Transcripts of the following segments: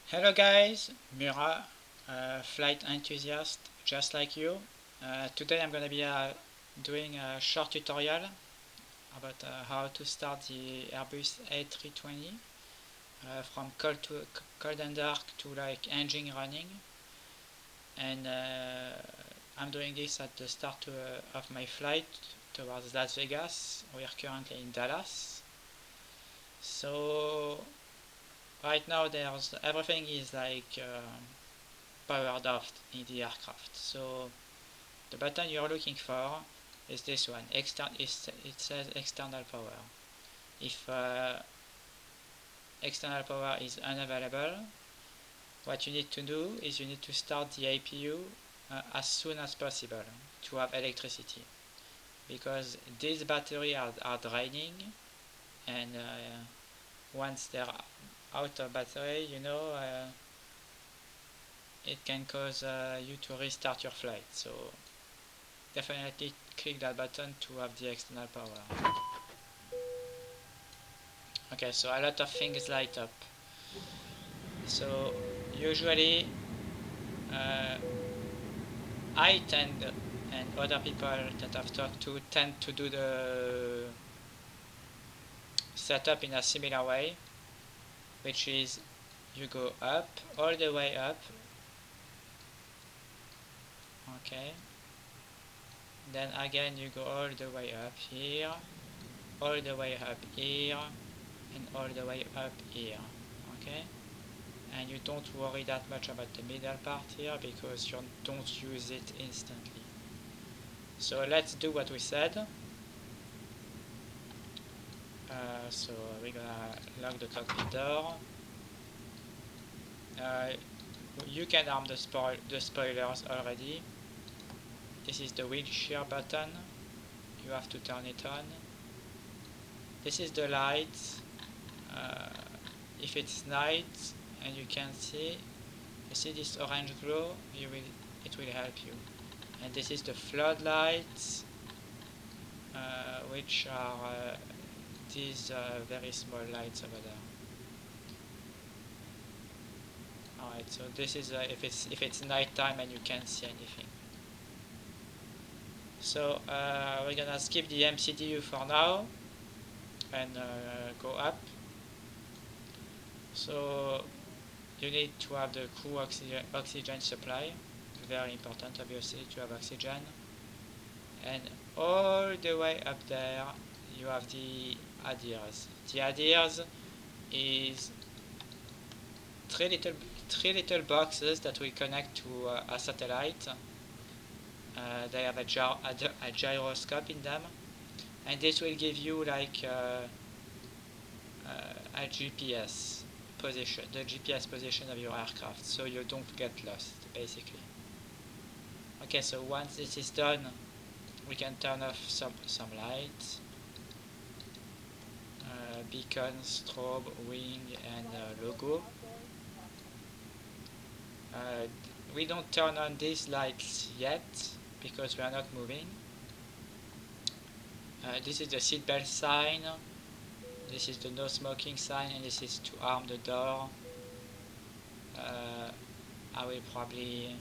Hello guys, Mura, flight enthusiast just like you. Today I'm going to be doing a short tutorial about how to start the Airbus A320 from cold and dark to like engine running. And I'm doing this at the start of my flight towards Las Vegas. We are currently in Dallas. So right now there's everything is like powered off in the aircraft. So the button you're looking for is this one. It says external power. If external power is unavailable, what you need to do is you need to start the APU as soon as possible to have electricity, because these batteries are draining, and once they're out of battery, it can cause you to restart your flight. So definitely click that button to have the external power. Okay, so a lot of things light up. So usually uh, I tend, and other people that I've talked to tend to do the setup in a similar way, which is you go up, all the way up, okay, then again you go all the way up here, all the way up here, and all the way up here, okay, and you don't worry that much about the middle part here because you don't use it instantly. So let's do what we said. So we're gonna lock the cockpit door. You can arm the spoilers already. This is the wind shear button. You have to turn it on. This is the light. Uh, if it's night and you can see, you see this orange glow, it will help you. And this is the floodlights, which are these very small lights over there. Alright, so this is if it's night time and you can't see anything. So we're gonna skip the MCDU for now and go up. So you need to have the crew oxygen supply. Very important, obviously, to have oxygen. And all the way up there you have the ADIRS. The ADIRS is three little boxes that will connect to a satellite. They have a gyroscope in them, and this will give you like a GPS position, the GPS position of your aircraft, so you don't get lost, basically. Okay, so once this is done, we can turn off some lights, beacon, strobe, wing, and logo. We don't turn on these lights yet because we are not moving. This is the seatbelt sign, this is the no smoking sign, and this is to arm the door. I will probably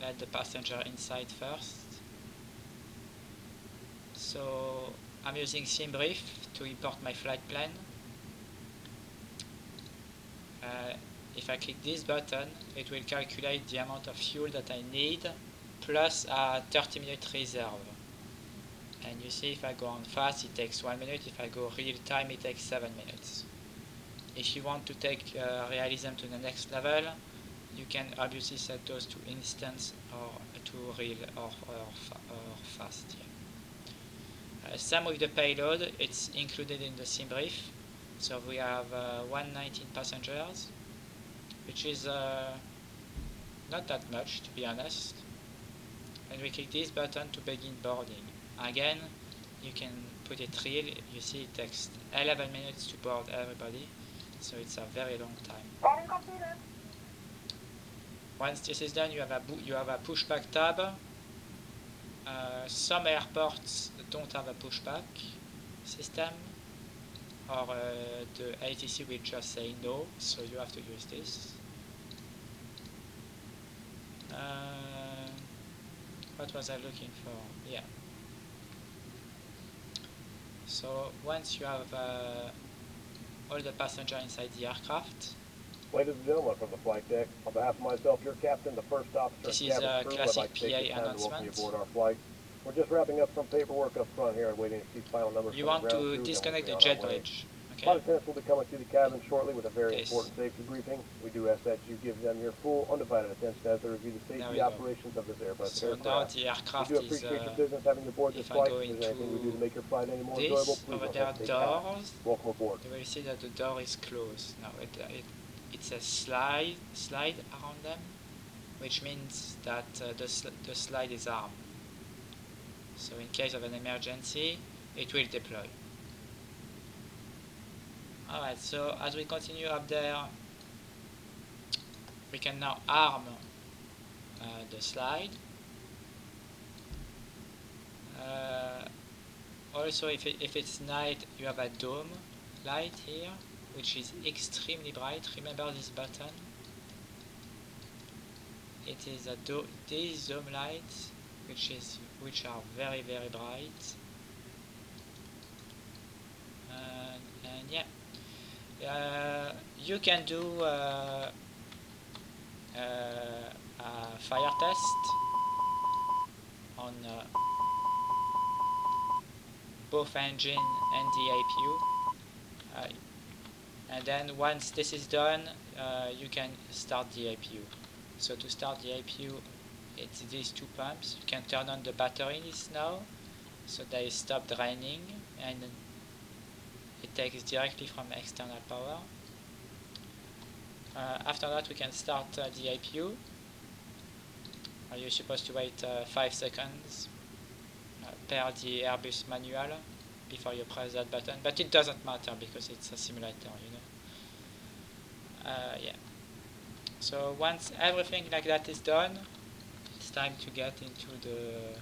let the passenger inside first. So I'm using SimBrief to import my flight plan. If I click this button, it will calculate the amount of fuel that I need plus a 30-minute reserve. And you see, if I go on fast, it takes 1 minute. If I go real time, it takes 7 minutes. If you want to take realism to the next level, you can obviously set those to instance or to real or fast. Yeah. Same with the payload, it's included in the SimBrief. So we have 119 passengers, which is not that much, to be honest. And we click this button to begin boarding. Again, you can put it real. You see it takes 11 minutes to board everybody, so it's a very long time. Once this is done, you have a pushback tab. Some airports don't have a pushback system. or the ATC will just say no, so you have to use this. What was I looking for? Yeah. So once you have all the passengers inside the aircraft, Ladies and gentlemen from the flight deck, on behalf of myself, your captain, the first officer, this and is cabin a crew, I'd classic like to take this PA time to welcome you announcement. aboard our flight. We're just wrapping up some paperwork up front here and waiting to see final numbers You from the want ground to crew, then we'll disconnect be the on our jet way. bridge, okay? Flight attendants will be coming through the cabin shortly with a very This. important safety briefing. We do ask that you give them your full, undivided attention as they review the There we safety go. operations of this Airbus So now aircraft. the We aircraft do is, appreciate your business having you aboard this if I flight. go If there's anything we do to into make your flight any more enjoyable, this, please over don't there hesitate to ask. doors, Welcome aboard. you will see that the door is closed. Now it's a slide around them, which means that the slide is armed. So in case of an emergency, it will deploy. Alright, so as we continue up there, we can now arm the slide. Also, if it's night, you have a dome light here, which is extremely bright. Remember this button? It is these dome lights, which are very bright. And yeah, you can do a fire test on both engine and the APU. And then once this is done, you can start the APU. So to start the APU, it's these two pumps. You can turn on the batteries now, so they stop draining, and it takes directly from external power. After that, we can start the APU. You're supposed to wait 5 seconds per the Airbus manual before you press that button, but it doesn't matter because it's a simulator, you know. Yeah. So once everything like that is done, it's time to get into the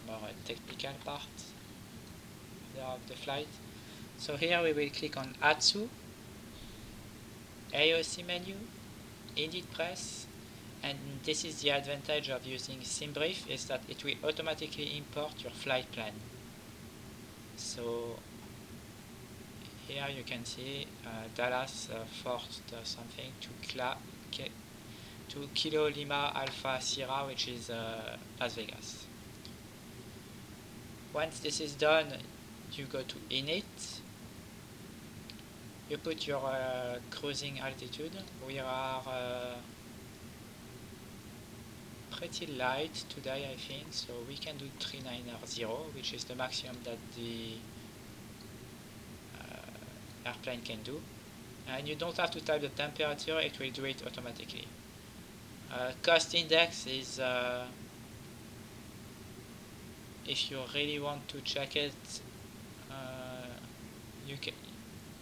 more technical part of the flight. So here we will click on ATSU, AOC menu, Init Press, and this is the advantage of using SimBrief, is that it will automatically import your flight plan. So here you can see Dallas Fort something to Kilo Lima Alpha Sierra, which is Las Vegas. Once this is done, you go to Init. You put your cruising altitude. We are pretty light today, I think, so we can do 390, which is the maximum that the airplane can do. And you don't have to type the temperature, it will do it automatically. Cost index is if you really want to check it, you can.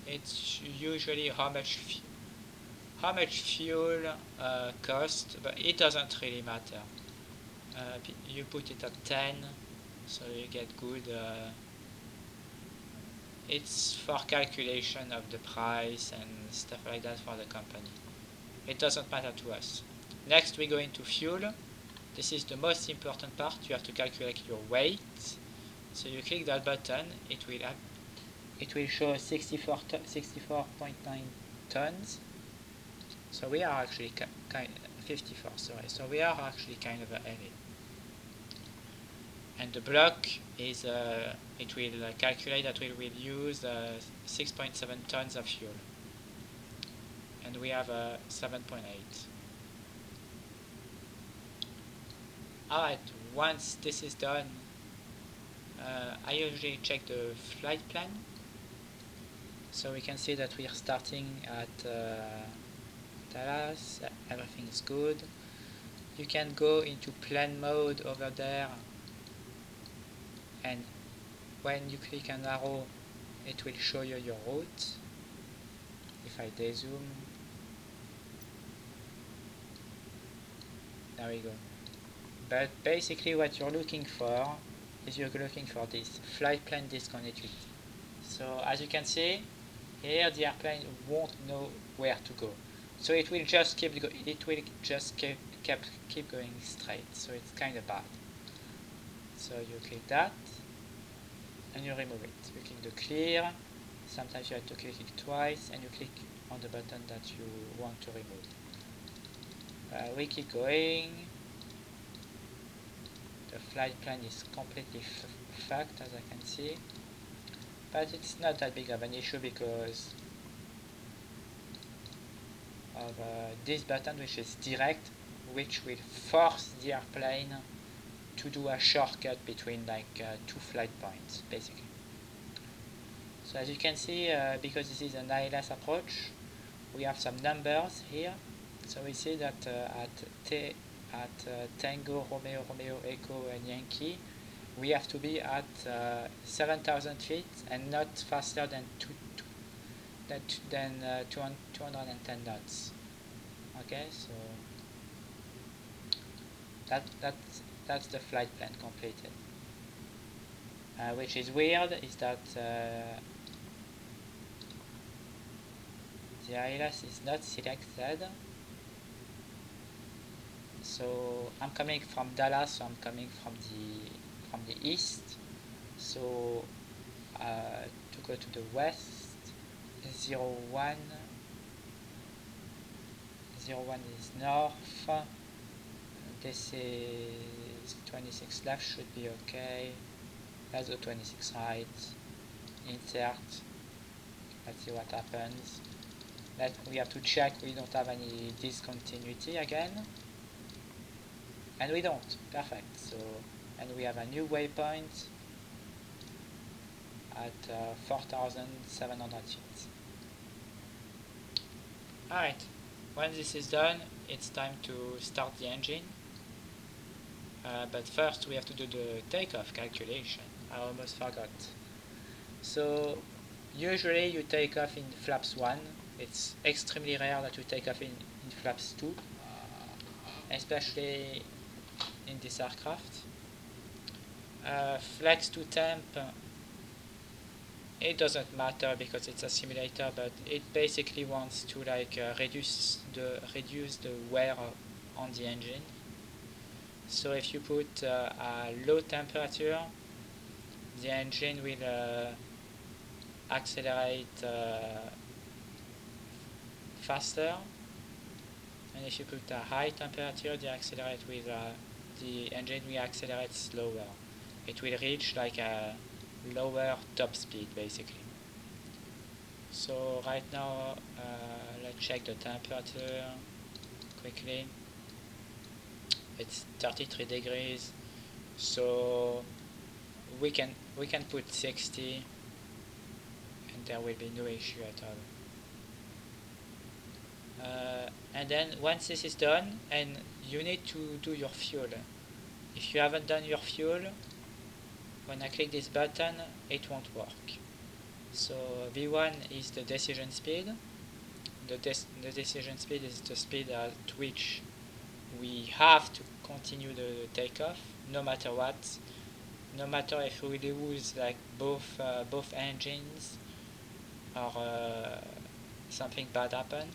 It's usually how much fuel cost, but it doesn't really matter. You put it at 10, so you get good. It's for calculation of the price and stuff like that for the company. It doesn't matter to us. Next we go into fuel. This is the most important part. You have to calculate your weight. So you click that button, it will show 64.9 tons. So we are actually 54, sorry. So we are actually kind of heavy. And the block is, it will calculate that we will use 6.7 tons of fuel. And we have 7.8. Alright, once this is done, I usually check the flight plan. So we can see that we are starting at Dallas, everything is good. You can go into plan mode over there, and when you click an arrow, it will show you your route. If I dezoom, there we go. But basically what you're looking for is you're looking for this flight plan disconnected So as you can see, here the airplane won't know where to go. So it will just keep going straight. So it's kind of bad. So you click that and you remove it. You click the clear. Sometimes you have to click it twice and you click on the button that you want to remove. We keep going. The flight plan is completely fucked, as I can see, but it's not that big of an issue because of this button, which is direct, which will force the airplane to do a shortcut between two flight points, basically. So as you can see, because this is an ILS approach, we have some numbers here. So we see that at Tango, Romeo, Romeo, Echo, and Yankee, we have to be at 7,000 feet and not faster than 210 knots. Okay, so that's the flight plan completed. Which is weird is that the ILS is not selected. So I'm coming from Dallas, so I'm coming from the east. So to go to the west, 01 is north. This is 26 left, should be okay. That's the 26 right. Insert. Let's see what happens. We have to check we don't have any discontinuity again. And we don't. Perfect. So, and we have a new waypoint at 4,700 feet. Alright, when this is done, it's time to start the engine. But first we have to do the takeoff calculation. I almost forgot. So usually you take off in flaps 1. It's extremely rare that you take off in flaps 2, especially in this aircraft. Flex to temp, it doesn't matter because it's a simulator, but it basically wants to reduce the wear on the engine. So if you put a low temperature, the engine will accelerate faster, and if you put a high temperature, the engine will accelerate slower. It will reach like a lower top speed basically. So right now let's check the temperature quickly. It's 33 degrees, so we can put 60 and there will be no issue at all. And then once this is done, and you need to do your fuel. If you haven't done your fuel, when I click this button, it won't work. So V1 is the decision speed. The decision speed is the speed at which we have to continue the takeoff, no matter what. No matter if we lose both engines or something bad happen.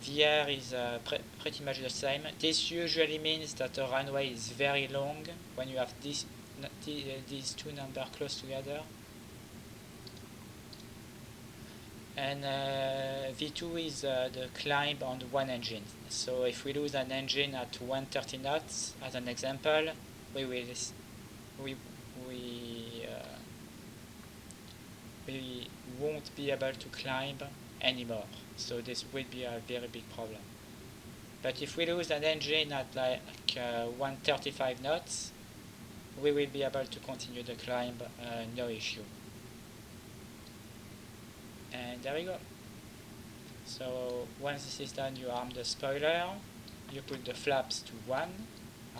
VR is pretty much the same. This usually means that the runway is very long when you have these two numbers close together. And V2 is the climb on one engine. So if we lose an engine at 130 knots, as an example, we won't be able to climb anymore. So this will be a very big problem. But if we lose an engine at 135 knots, we will be able to continue the climb, no issue. And there we go. So once this is done, you arm the spoiler, you put the flaps to 1,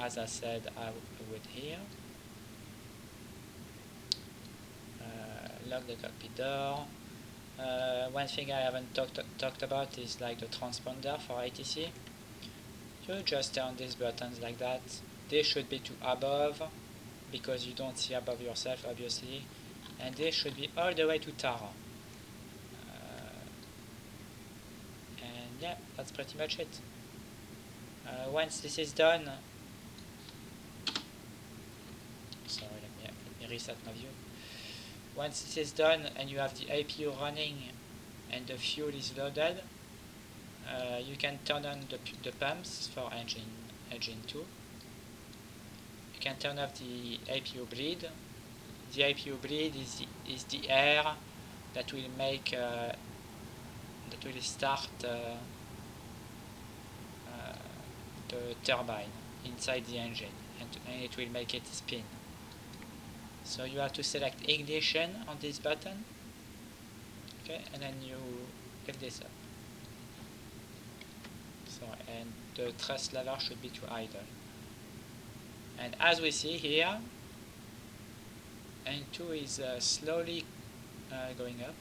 as I said I would here. Lock the cockpit door. One thing I haven't talked about is the transponder for ATC. You just turn these buttons like that. They should be to above, because you don't see above yourself, obviously. And this should be all the way to Tara. And yeah, that's pretty much it. Once this is done, sorry, let me reset my view. Once this is done and you have the APU running and the fuel is loaded, you can turn on the pumps for engine 2. You can turn off the APU bleed. The APU bleed is the air that will make that will start the turbine inside the engine, and it will make it spin. So you have to select ignition on this button, okay, and then you pick this up. So, and the thrust lever should be to idle. And as we see here, N2 is slowly going up.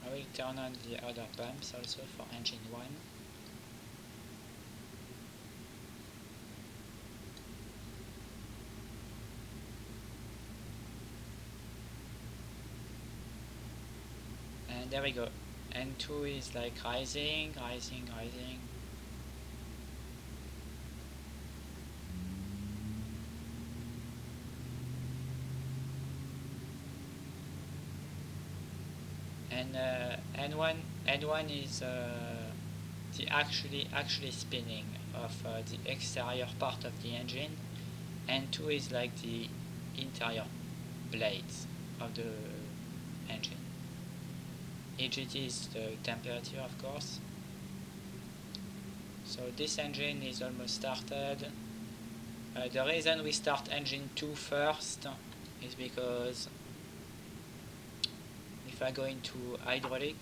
I will turn on the other pumps also for engine 1. And there we go. N2 is like rising. And N1 is the actually spinning of the exterior part of the engine. N2 is like the interior blades of the engine. EGT is the temperature, of course. So this engine is almost started. The reason we start engine 2 first is because if I go into hydraulic,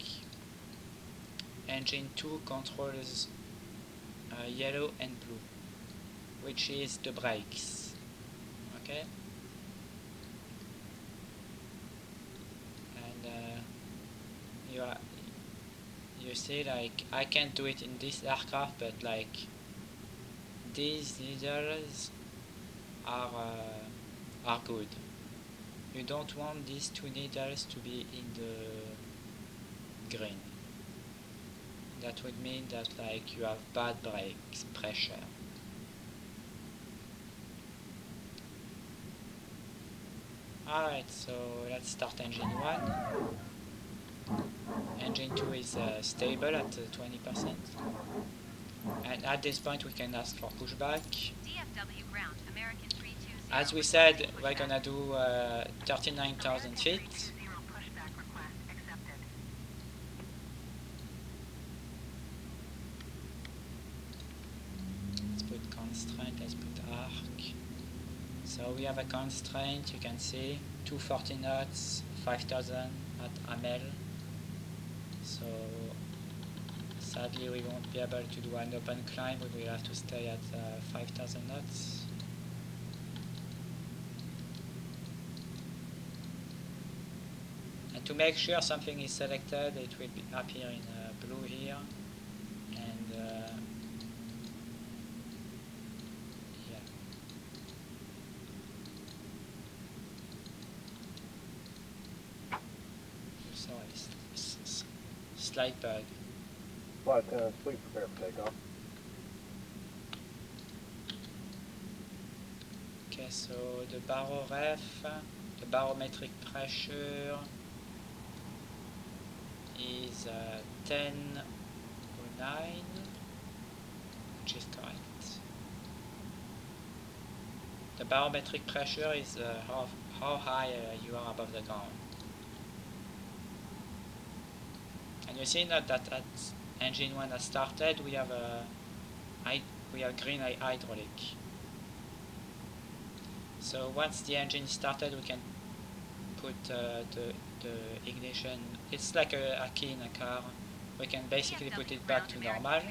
engine 2 controls yellow and blue, which is the brakes. Okay? And you see, like, I can't do it in this aircraft, but like these needles are good. You don't want these two needles to be in the green. That would mean that like you have bad brakes pressure. Alright, so let's start engine 1. Engine 2 is stable at 20%. And at this point we can ask for pushback. As we said, we're gonna do 39,000 feet. Let's put constraint, let's put arc. So we have a constraint, you can see 240 knots, 5,000 at AML. So sadly we won't be able to do an open climb, we will have to stay at 5,000 knots. And to make sure something is selected, it will appear in blue here. And yeah. Sorry, slight bug. Flight 10, please prepare for takeoff. Okay, so the baro ref, the barometric pressure is 1009, which is correct. The barometric pressure is how high you are above the ground. And you see that at engine 1 has started, we have green hydraulic. So once the engine started, we can put the ignition. It's like a key in a car. We can basically put it back to normal.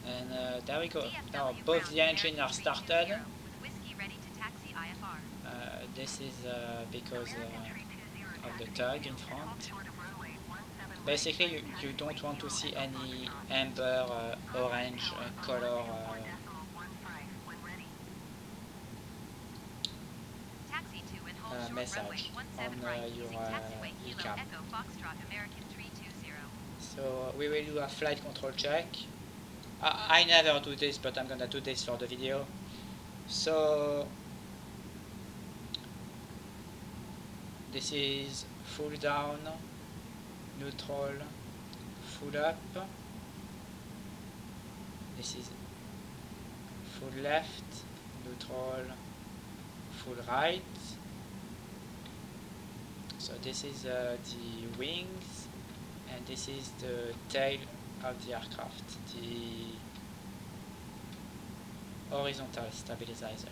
And there we go. Now both the engines are started. This is because of the tug in front. Basically, you don't want to see any amber orange color message on your ECAM. So we will do a flight control check. I never do this, but I'm gonna do this for the video. So this is full down, neutral, full up. This is full left, neutral, full right. So this is the wings, and this is the tail of the aircraft, the horizontal stabilizer,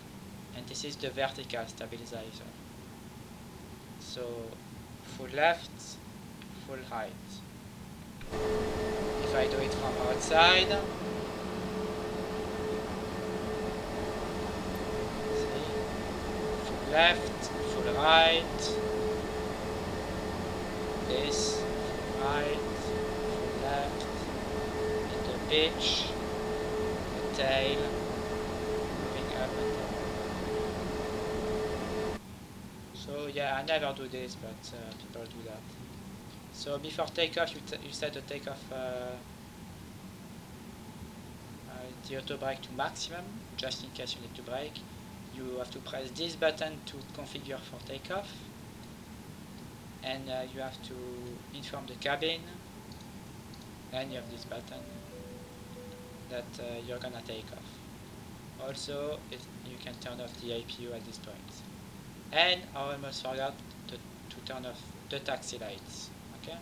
and this is the vertical stabilizer. So full left, full right. If I do it from outside, see, full left, full right, this, full right, full left, and the pitch, the tail, moving up and down. So yeah, I never do this, but people do that. So before takeoff, you set the takeoff the auto brake to maximum, just in case you need to brake. You have to press this button to configure for takeoff, and you have to inform the cabin, and you have this button that you're gonna take off. Also, you can turn off the APU at this point. And I almost forgot to turn off the taxi lights. Okay.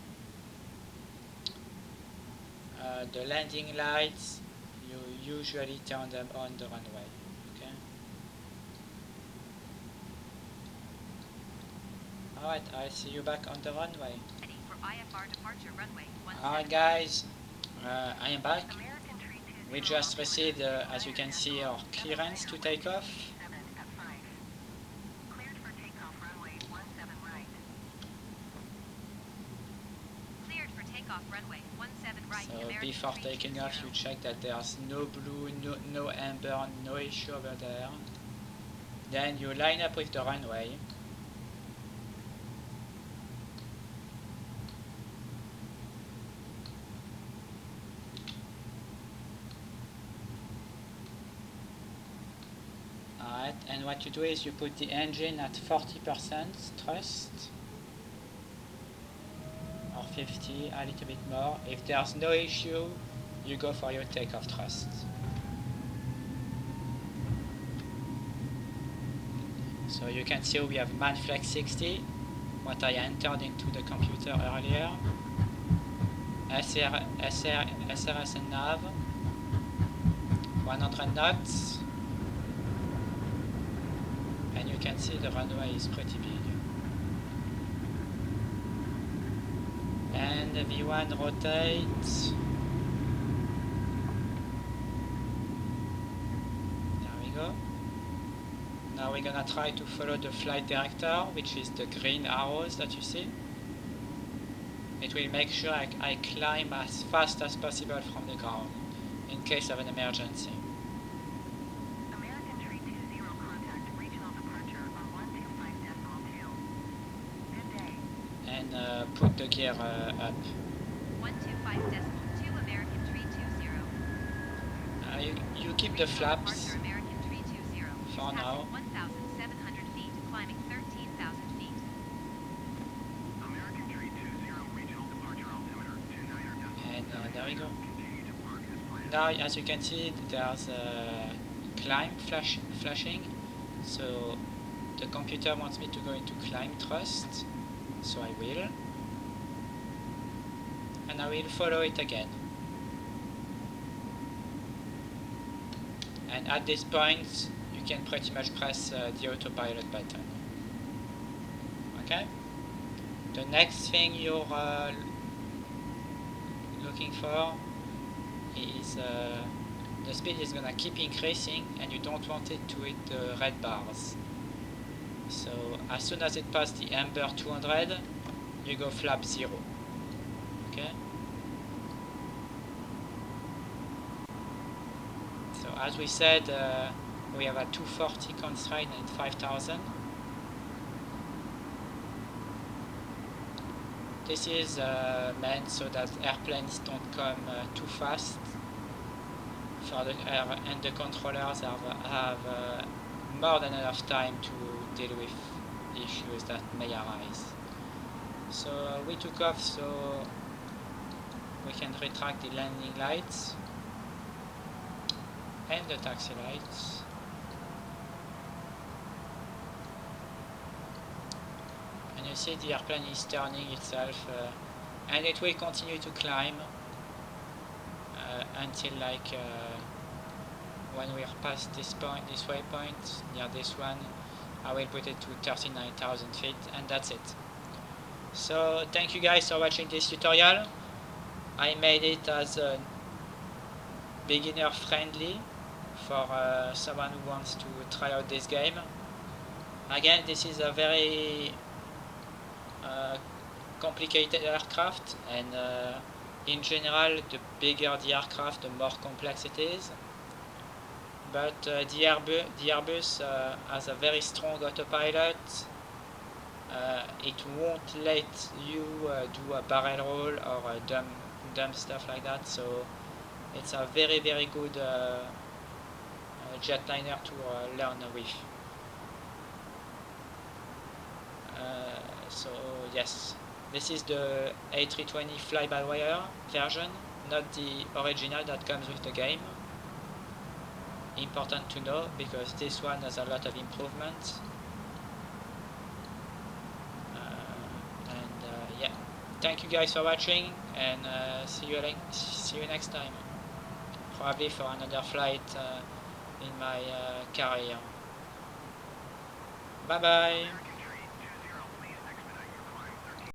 The landing lights, you usually turn them on the runway. Okay. Alright, I'll see you back on the runway. Alright guys, I am back. We just received, as you can see, our clearance to take off. So before taking off, you check that there's no blue, no amber, no issue over there. Then you line up with the runway. Alright, and what you do is you put the engine at 40% thrust. Or 50, a little bit more. If there's no issue, you go for your takeoff thrust. So you can see we have ManFlex 60, what I entered into the computer earlier. SRS and nav, 100 knots, and you can see the runway is pretty big. And the V1 rotates. There we go. Now we're gonna try to follow the flight director, which is the green arrows that you see. It will make sure I climb as fast as possible from the ground, in case of an emergency. And put the gear up. 125.2 American 320. You keep the flaps American 320. for now. 1,700 feet, climbing 13,000 feet. American 320, regional departure altimeter 29. And there we go. Now, as you can see, there's a climb flashing. So the computer wants me to go into climb thrust. So I will. And I will follow it again. And at this point, you can pretty much press the autopilot button. Okay? The next thing you're looking for is the speed is gonna keep increasing, and you don't want it to hit the red bars. So as soon as it passes the amber 200, you go flap 0. Okay. So as we said, we have a 240 constraint and 5000. This is meant so that airplanes don't come too fast, for the and the controllers have more than enough time to deal with issues that may arise. So we took off, so we can retract the landing lights and the taxi lights. And you see the airplane is turning itself, and it will continue to climb until like when we are past this point, this waypoint, near this one, I will put it to 39,000 feet, and that's it. So thank you guys for watching this tutorial. I made it as a beginner friendly for someone who wants to try out this game. Again, this is a very complicated aircraft, and in general, the bigger the aircraft, the more complex it is. But the Airbus has a very strong autopilot. It won't let you do a barrel roll or dumb stuff like that. So it's a very good jetliner to learn with. So yes, this is the A320 fly-by-wire version, not the original that comes with the game. Important to know, because this one has a lot of improvements. Yeah, thank you guys for watching, and see you next time, probably for another flight in my career. Bye bye.